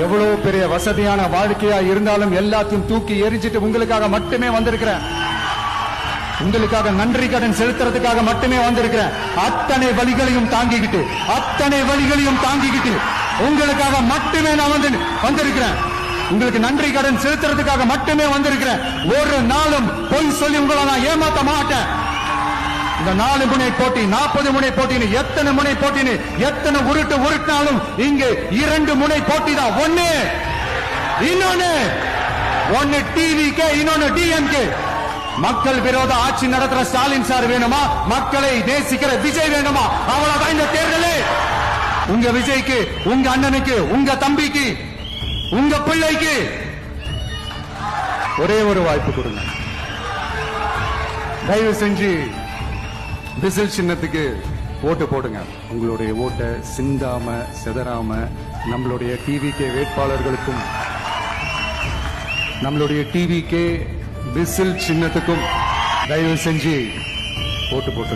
எவ்வளவு பெரிய வசதியான வாழ்க்கையா இருந்தாலும் எல்லாத்தையும் தூக்கி எரிஞ்சிட்டு உங்களுக்காக மட்டுமே வந்திருக்கிறேன். உங்களுக்காக நன்றி கடன் செலுத்துறதுக்காக மட்டுமே வந்திருக்கிறேன். அத்தனை வழிகளையும் தாங்கிக்கிட்டு உங்களுக்காக மட்டுமே நான் வந்திருக்கிறேன். உங்களுக்கு நன்றி கடன் செலுத்துறதுக்காக மட்டுமே வந்திருக்கிறேன். ஒரு நாளும் பொய் சொல்லி உங்களை நான் ஏமாத்த மாட்டேன். இந்த 4 முனை போட்டி 40 முனை போட்டின்னு எத்தனை முனை போட்டின்னு எத்தனை உருட்டினாலும் இங்கு 2 முனை போட்டி தான். ஒன்னு டிவிகே, இன்னொன்னு டிஎம்கே. மக்கள் விரோத ஆட்சி நடத்துற ஸ்டாலின் சார் வேணுமா, மக்களை நேசிக்கிற விஜய் வேணுமா? அவ்வளவுதான் இந்த தேர்தலே. உங்க விஜய்க்கு, உங்க அண்ணனுக்கு, உங்க தம்பிக்கு, உங்க பிள்ளைக்கு ஒரே ஒரு வாய்ப்பு கொடுங்க. தயவு செஞ்சு விசில் சின்னத்துக்கு ஓட்டு போடுங்க. உங்களுடைய ஓட்டை சிந்தாம சிதறாம நம்மளுடைய டிவிகே வேட்பாளர்களுக்கும் நம்மளுடைய டிவிகே விசில் சின்னத்துக்கும் தயவு செஞ்சு ஓட்டு போட்டு